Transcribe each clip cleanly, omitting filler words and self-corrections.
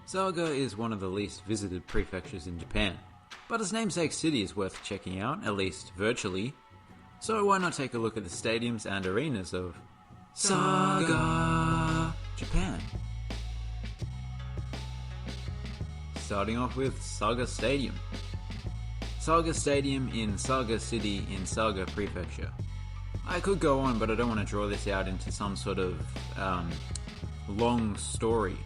Saga is one of the least visited prefectures in Japan, but its namesake city is worth checking out, at least virtually. So why not take a look at the stadiums and arenas of Saga, Japan? Starting off with Saga Stadium. Saga Stadium in Saga City in Saga Prefecture. I could go on, but I don't want to draw this out into some sort of long story.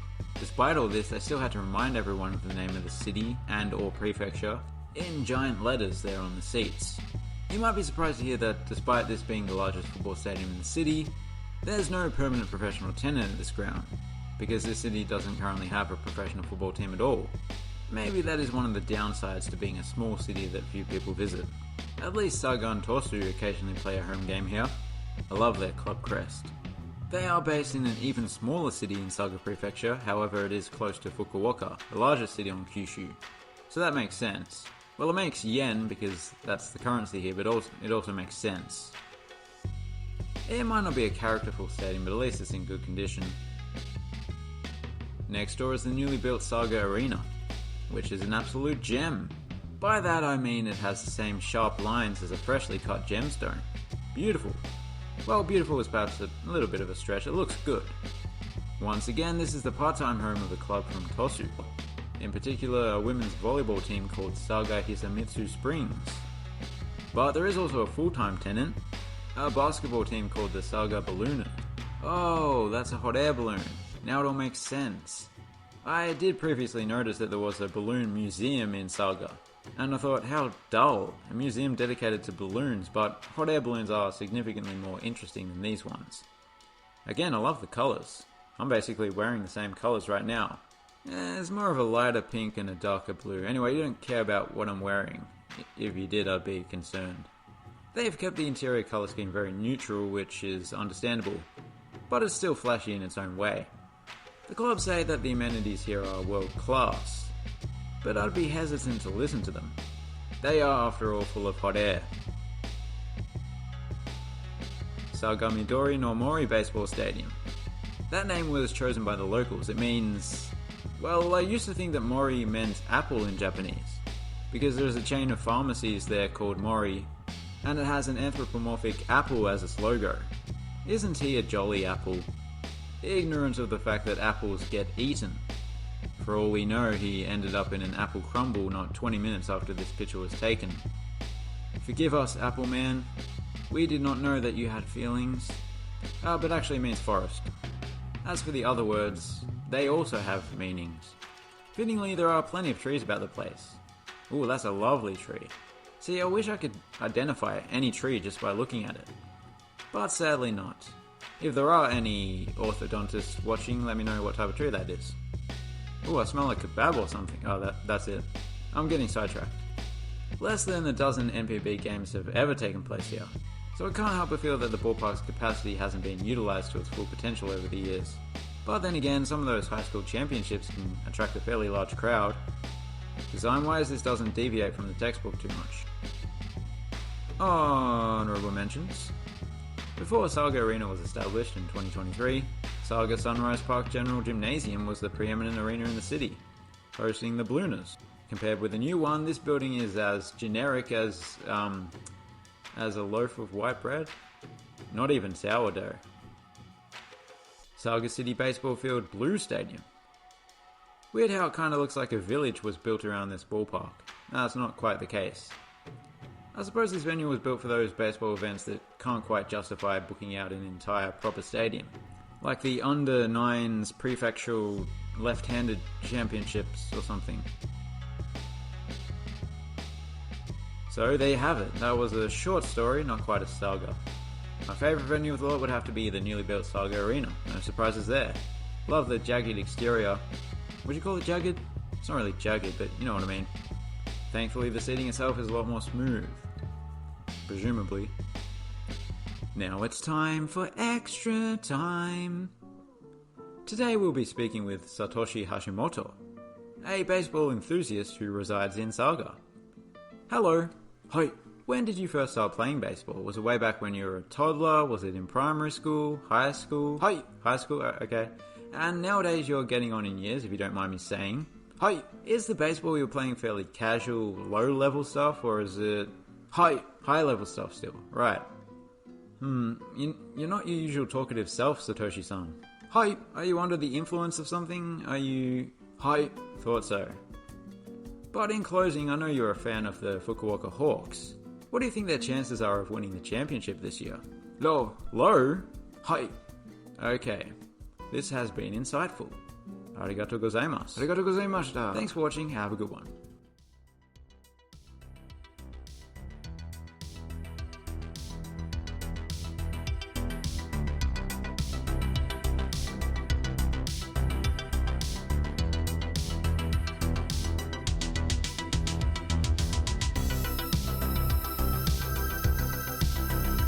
Despite all this, I still had to remind everyone of the name of the city and or prefecture in giant letters there on the seats. You might be surprised to hear that despite this being the largest football stadium in the city, there's no permanent professional tenant at this ground, because this city doesn't currently have a professional football team at all. Maybe that is one of the downsides to being a small city that few people visit. At least Saga and Tosu occasionally play a home game here. I love their club crest. They are based in an even smaller city in Saga Prefecture, however it is close to Fukuoka, the largest city on Kyushu. So that makes sense. Well, it makes yen because that's the currency here, but it also makes sense. It might not be a characterful stadium, but at least it's in good condition. Next door is the newly built Saga Arena, which is an absolute gem. By that I mean it has the same sharp lines as a freshly cut gemstone. Beautiful. Well, beautiful is perhaps a little bit of a stretch, it looks good. Once again, this is the part-time home of a club from Tosu. In particular, a women's volleyball team called Saga Hisamitsu Springs. But there is also a full-time tenant, a basketball team called the Saga Balloon. Oh, that's a hot air balloon. Now it all makes sense. I did previously notice that there was a balloon museum in Saga, and I thought, how dull, a museum dedicated to balloons, but hot air balloons are significantly more interesting than these ones. Again, I love the colours. I'm basically wearing the same colours right now. It's more of a lighter pink and a darker blue. Anyway, you don't care about what I'm wearing. If you did, I'd be concerned. They've kept the interior colour scheme very neutral, which is understandable, but it's still flashy in its own way. The club say that the amenities here are world class, but I'd be hesitant to listen to them. They are, after all, full of hot air. Sagamidori no Mori Baseball Stadium. That name was chosen by the locals. It means... well, I used to think that Mori meant apple in Japanese, because there's a chain of pharmacies there called Mori, and it has an anthropomorphic apple as its logo. Isn't he a jolly apple? Ignorant of the fact that apples get eaten. For all we know, he ended up in an apple crumble not 20 minutes after this picture was taken. Forgive us, Apple Man. We did not know that you had feelings. But actually means forest. As for the other words, they also have meanings. Fittingly, there are plenty of trees about the place. Ooh, that's a lovely tree. See, I wish I could identify any tree just by looking at it. But sadly not. If there are any orthodontists watching, let me know what type of tree that is. Ooh, I smell like kebab or something. Oh, that's it. I'm getting sidetracked. Less than a dozen NPB games have ever taken place here, so I can't help but feel that the ballpark's capacity hasn't been utilised to its full potential over the years. But then again, some of those high school championships can attract a fairly large crowd. Design-wise, this doesn't deviate from the textbook too much. Honourable mentions. Before Saga Arena was established in 2023, Saga Sunrise Park General Gymnasium was the preeminent arena in the city, hosting the Blooners. Compared with the new one, this building is as generic as a loaf of white bread. Not even sourdough. Saga City Baseball Field Blue Stadium. Weird how it kinda looks like a village was built around this ballpark. That's not quite the case. I suppose this venue was built for those baseball events that can't quite justify booking out an entire proper stadium. Like the under-9s prefectural left-handed championships or something. So there you have it. That was a short story, not quite a saga. My favourite venue of the lot would have to be the newly built Saga Arena. No surprises there. Love the jagged exterior. Would you call it jagged? It's not really jagged, but you know what I mean. Thankfully, the seating itself is a lot more smooth. Presumably. Now it's time for extra time. Today we'll be speaking with Satoshi Hashimoto, a baseball enthusiast who resides in Saga. Hello. Hi. When did you first start playing baseball? Was it way back when you were a toddler? Was it in primary school? High school? Hi. High school? Okay. And nowadays you're getting on in years, if you don't mind me saying. Hi, is the baseball you're playing fairly casual, low-level stuff, or is it high-level stuff still? Right. You're not your usual talkative self, Satoshi-san. Hi, are you under the influence of something? Are you... Hi, thought so. But in closing, I know you're a fan of the Fukuoka Hawks. What do you think their chances are of winning the championship this year? Low. Low? Hi. Okay. This has been insightful. Arigatou gozaimasu. Arigatou gozaimashita. Thanks for watching. Have a good one.